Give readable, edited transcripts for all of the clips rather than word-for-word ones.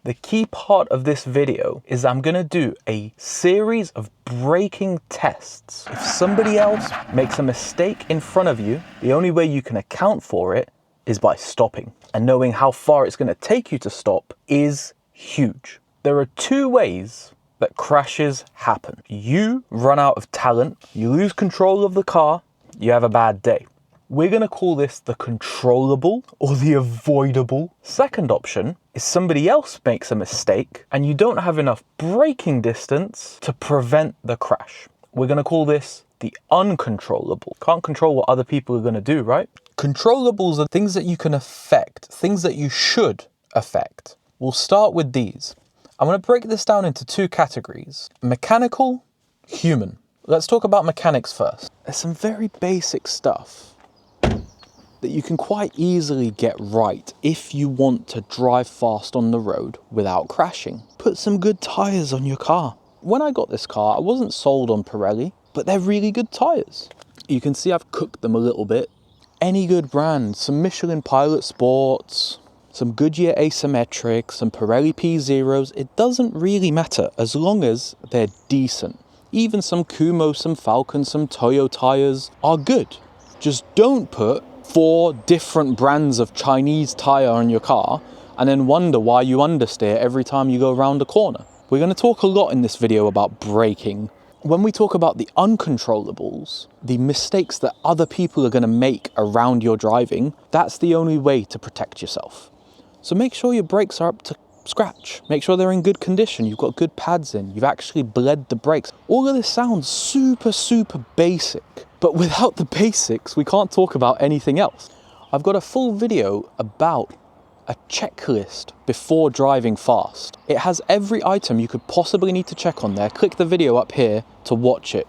The key part of this video is I'm gonna do a series of braking tests. If somebody else makes a mistake in front of you, the only way you can account for it is by stopping. And knowing how far it's gonna take you to stop is huge. There are two ways that crashes happen. You run out of talent, you lose control of the car, you have a bad day. We're gonna call this the controllable or the avoidable. Second option is somebody else makes a mistake and you don't have enough braking distance to prevent the crash. We're gonna call this the uncontrollable. Can't control what other people are gonna do, right? Controllables are things that you can affect, things that you should affect. We'll start with these. I'm gonna break this down into two categories: mechanical, human. Let's talk about mechanics first. There's some very basic stuff that you can quite easily get right if you want to drive fast on the road without crashing. Put some good tires on your car. When I got this car, I wasn't sold on Pirelli, but they're really good tires. You can see I've cooked them a little bit. Any good brand, some Michelin Pilot Sports, some Goodyear Asymmetric, some Pirelli P0s, it doesn't really matter as long as they're decent. Even some Kumo, some Falcon, some Toyo tires are good. Just don't put 4 different brands of Chinese tire on your car and then wonder why you understeer every time you go around a corner. We're going to talk a lot in this video about braking. When we talk about the uncontrollables, the mistakes that other people are going to make around your driving, that's the only way to protect yourself. So make sure your brakes are up to scratch. Make sure they're in good condition. You've got good pads in. You've actually bled the brakes. All of this sounds super basic, but without the basics, we can't talk about anything else. I've got a full video about a checklist before driving fast. It has every item you could possibly need to check on there. Click the video up here to watch it.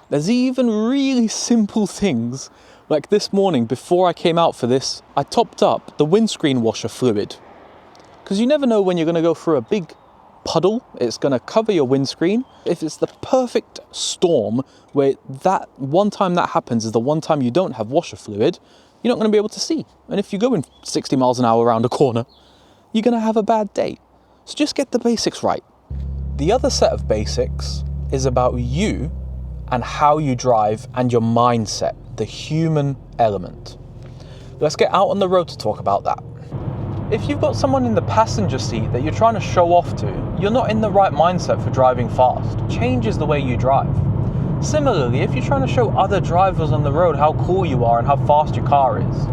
There's even really simple things, like this morning before I came out for this, I topped up the windscreen washer fluid. Because you never know when you're going to go through a big puddle, it's going to cover your windscreen. If it's the perfect storm where that one time that happens is the one time you don't have washer fluid, you're not going to be able to see. And if you're going 60 miles an hour around a corner, you're going to have a bad day. So just get the basics right. The other set of basics is about you and how you drive and your mindset, the human element. Let's get out on the road to talk about that. If you've got someone in the passenger seat that you're trying to show off to, you're not in the right mindset for driving fast. Changes the way you drive. Similarly, if you're trying to show other drivers on the road how cool you are and how fast your car is,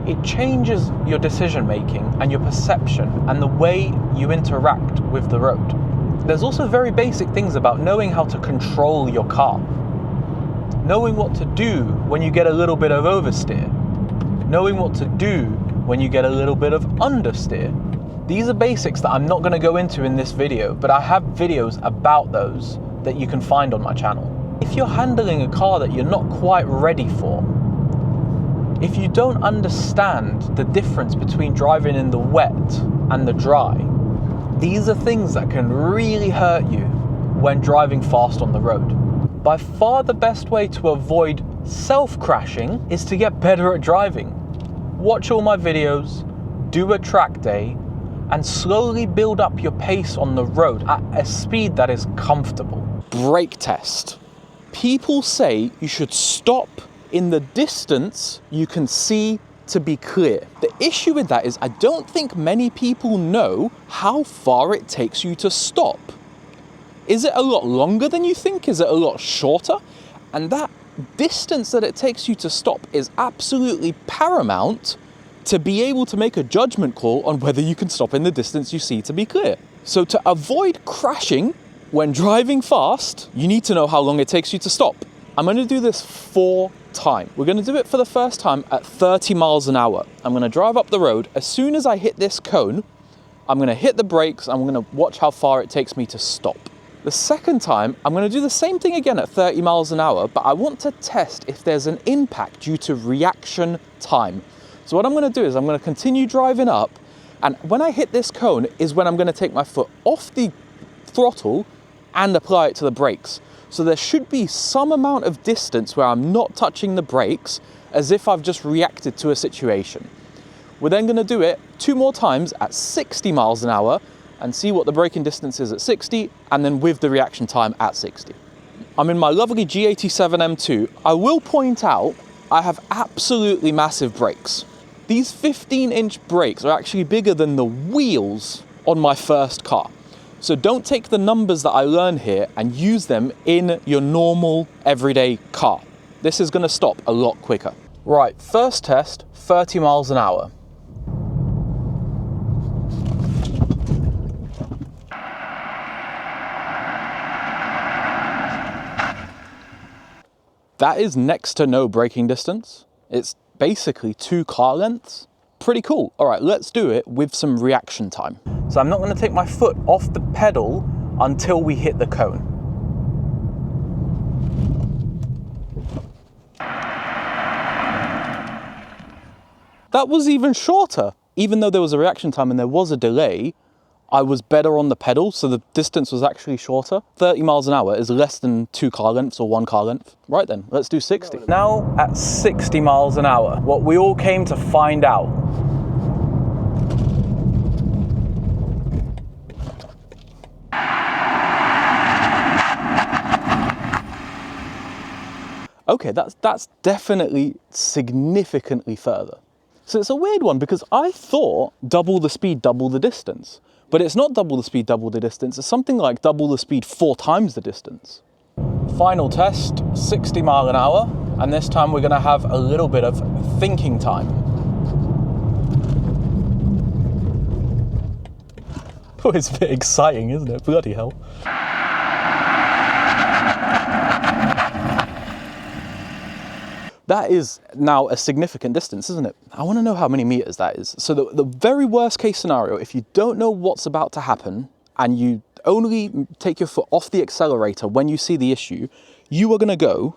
it changes your decision making and your perception and the way you interact with the road. There's also very basic things about knowing how to control your car. Knowing what to do when you get a little bit of oversteer. Knowing what to do when you get a little bit of understeer. These are basics that I'm not going to go into in this video, but I have videos about those that you can find on my channel. If you're handling a car that you're not quite ready for, if you don't understand the difference between driving in the wet and the dry, these are things that can really hurt you when driving fast on the road. By far the best way to avoid self-crashing is to get better at driving. Watch all my videos, do a track day, and slowly build up your pace on the road at a speed that is comfortable. Brake test. People say you should stop in the distance you can see to be clear. The issue with that is I don't think many people know how far it takes you to stop. Is it a lot longer than you think? Is it a lot shorter? And that distance that it takes you to stop is absolutely paramount to be able to make a judgment call on whether you can stop in the distance you see to be clear. So to avoid crashing when driving fast, you need to know how long it takes you to stop. I'm going to do this 4 times. We're going to do it for the first time at 30 miles an hour. I'm going to drive up the road. As soon as I hit this cone, I'm going to hit the brakes. I'm going to watch how far it takes me to stop. The second time, I'm going to do the same thing again at 30 miles an hour, but I want to test if there's an impact due to reaction time. So what I'm going to do is I'm going to continue driving up, and when I hit this cone is when I'm going to take my foot off the throttle and apply it to the brakes. So there should be some amount of distance where I'm not touching the brakes as if I've just reacted to a situation. We're then going to do it 2 more times at 60 miles an hour and see what the braking distance is at 60, and then with the reaction time at 60. I'm in my lovely G87 M2. I will point out I have absolutely massive brakes. These 15-inch brakes are actually bigger than the wheels on my first car. So don't take the numbers that I learned here and use them in your normal everyday car. This is going to stop a lot quicker. Right, first test, 30 miles an hour. That is next to no braking distance. It's basically 2 car lengths. Pretty cool. All right, let's do it with some reaction time. So I'm not going to take my foot off the pedal until we hit the cone. That was even shorter. Even though there was a reaction time and there was a delay, I was better on the pedal, so the distance was actually shorter. 30 miles an hour is less than 2 car lengths or 1 car length. Right then, let's do 60. Now at 60 miles an hour, what we all came to find out. Okay, that's definitely significantly further. So it's a weird one because I thought double the speed, double the distance. But it's not double the speed, double the distance. It's something like double the speed, 4 times the distance. Final test, 60 mile an hour. And this time we're gonna have a little bit of thinking time. Oh, it's a bit exciting, isn't it? Bloody hell. That is now a significant distance, isn't it? I want to know how many meters that is. So the very worst case scenario, if you don't know what's about to happen and you only take your foot off the accelerator when you see the issue, you are going to go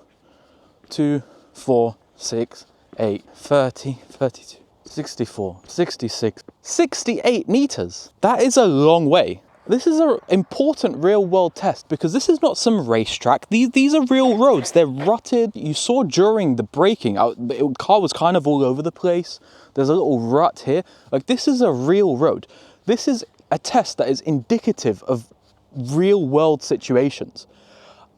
2, 4, 6, 8, 30, 32, 64, 66, 68 meters. That is a long way. This is an important real world test because this is not some racetrack. These are real roads. They're rutted. You saw during the braking, the car was kind of all over the place. There's a little rut here. Like, this is a real road. This is a test that is indicative of real world situations.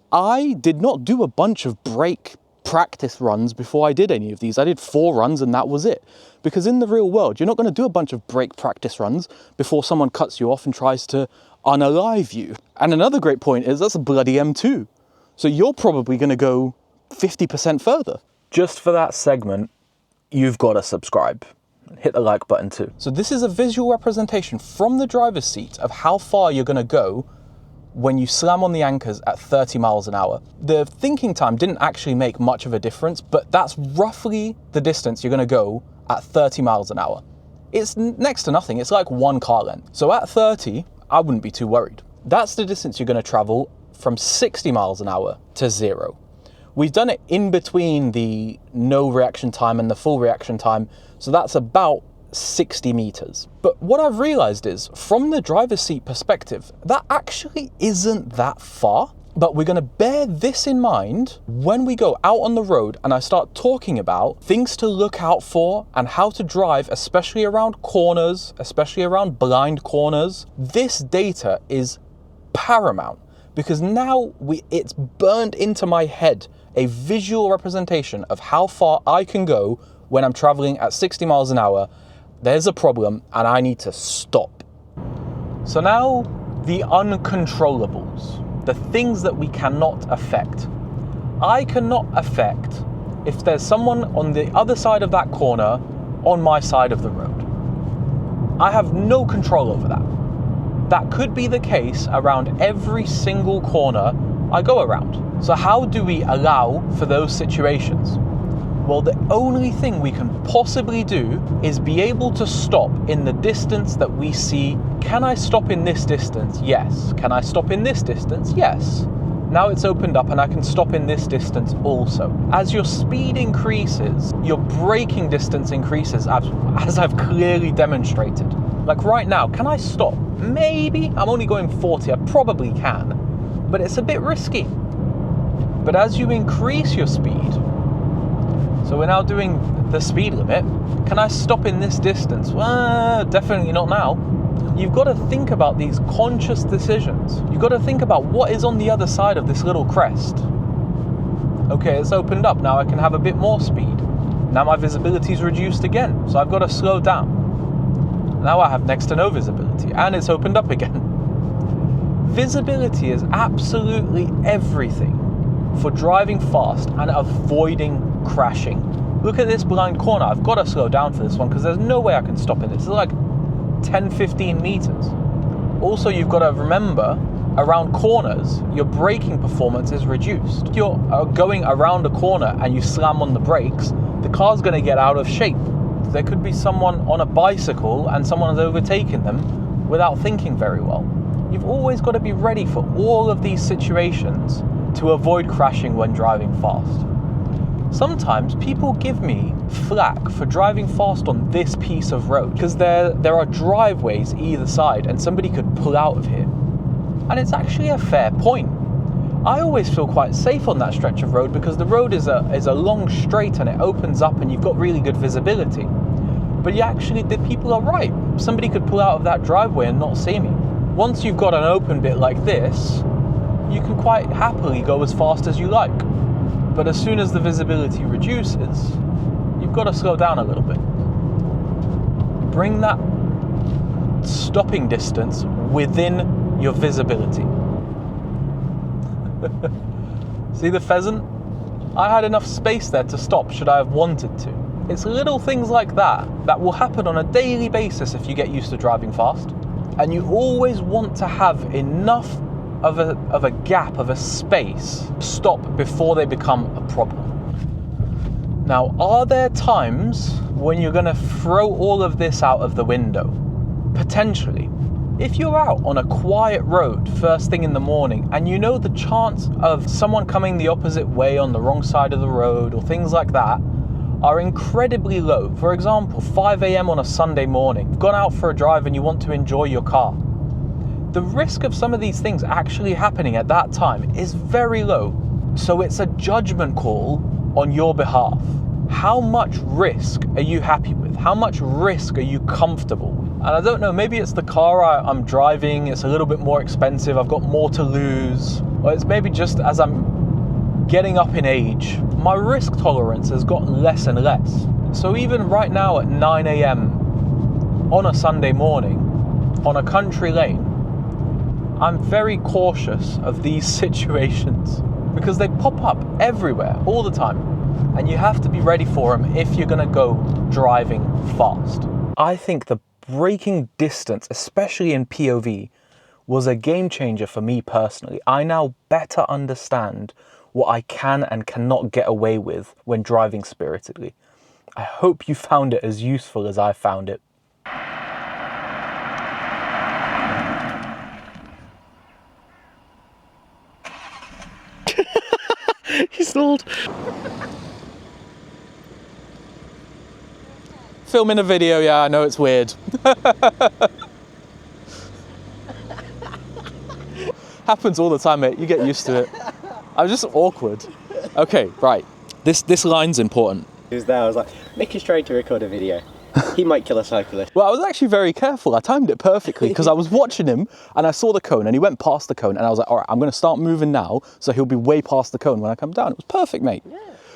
I did not do a bunch of brake practice runs before I did any of these. I did 4 runs and that was it. Because in the real world, you're not going to do a bunch of brake practice runs before someone cuts you off and tries to unalive you. And another great point is that's a bloody M2. So you're probably going to go 50% further. Just for that segment, you've got to subscribe. Hit the like button too. So this is a visual representation from the driver's seat of how far you're going to go when you slam on the anchors at 30 miles an hour. The thinking time didn't actually make much of a difference, but that's roughly the distance you're going to go at 30 miles an hour. It's next to nothing. It's like 1 car length. So at 30, I wouldn't be too worried. That's the distance you're going to travel from 60 miles an hour to 0. We've done it in between the no reaction time and the full reaction time, so that's about 60 meters. But what I've realized is, from the driver's seat perspective, that actually isn't that far. But we're going to bear this in mind when we go out on the road and I start talking about things to look out for and how to drive, especially around corners, especially around blind corners. This data is paramount because now it's burned into my head a visual representation of how far I can go when I'm traveling at 60 miles an hour. There's a problem and I need to stop. So now the uncontrollables. The things that we cannot affect. I cannot affect if there's someone on the other side of that corner on my side of the road. I have no control over that. That could be the case around every single corner I go around. So how do we allow for those situations? Well, the only thing we can possibly do is be able to stop in the distance that we see. Can I stop in this distance? Yes. Can I stop in this distance? Yes. Now it's opened up and I can stop in this distance also. As your speed increases, your braking distance increases, as I've clearly demonstrated. Like right now, can I stop? Maybe. I'm only going 40. I probably can, but it's a bit risky. But as you increase your speed, so So we're now doing the speed limit. Can I stop in this distance? Well, definitely not now. You've got to think about these conscious decisions. You've got to think about what is on the other side of this little crest. Okay, it's opened up. Now I can have a bit more speed. Now my visibility is reduced again, so I've got to slow down. Now I have next to no visibility, and it's opened up again. Visibility is absolutely everything for driving fast and avoiding crashing. Look at this blind corner. I've got to slow down for this one because there's no way I can stop in this. It's like 10-15 meters. Also, you've got to remember, around corners, your braking performance is reduced. If you're going around a corner and you slam on the brakes, the car's going to get out of shape. There could be someone on a bicycle and someone has overtaken them without thinking very well. You've always got to be ready for all of these situations to avoid crashing when driving fast. Sometimes people give me flack for driving fast on this piece of road because there are driveways either side and somebody could pull out of here. And it's actually a fair point. I always feel quite safe on that stretch of road because the road is a long straight and it opens up and you've got really good visibility. But the people are right. Somebody could pull out of that driveway and not see me. Once you've got an open bit like this, you can quite happily go as fast as you like. But as soon as the visibility reduces, you've got to slow down a little bit. Bring that stopping distance within your visibility. See the pheasant? I had enough space there to stop should I have wanted to. It's little things like that will happen on a daily basis if you get used to driving fast. And you always want to have enough of a gap, of a space, stop before they become a problem. Now, are there times when you're going to throw all of this out of the window? Potentially. If you're out on a quiet road first thing in the morning and you know the chance of someone coming the opposite way on the wrong side of the road or things like that are incredibly low. For example, 5 a.m. on a Sunday morning, you've gone out for a drive and you want to enjoy your car. The risk of some of these things actually happening at that time is very low. So it's a judgment call on your behalf. How much risk are you happy with? How much risk are you comfortable with? And I don't know, maybe it's the car I'm driving, it's a little bit more expensive, I've got more to lose. Or it's maybe just as I'm getting up in age, my risk tolerance has gotten less and less. So even right now at 9 a.m. on a Sunday morning, on a country lane, I'm very cautious of these situations because they pop up everywhere all the time and you have to be ready for them if you're going to go driving fast. I think the braking distance, especially in POV, was a game changer for me personally. I now better understand what I can and cannot get away with when driving spiritedly. I hope you found it as useful as I found it. He stalled. Filming a video, yeah, I know it's weird. Happens all the time, mate. You get used to it. I'm just awkward. Okay, right. This line's important. He was there, I was like, make it straight to record a video. He might kill a cyclist. Well, I was actually very careful. I timed it perfectly because I was watching him and I saw the cone and he went past the cone and I was like, all right, I'm going to start moving now so he'll be way past the cone when I come down. It was perfect, mate. Yeah.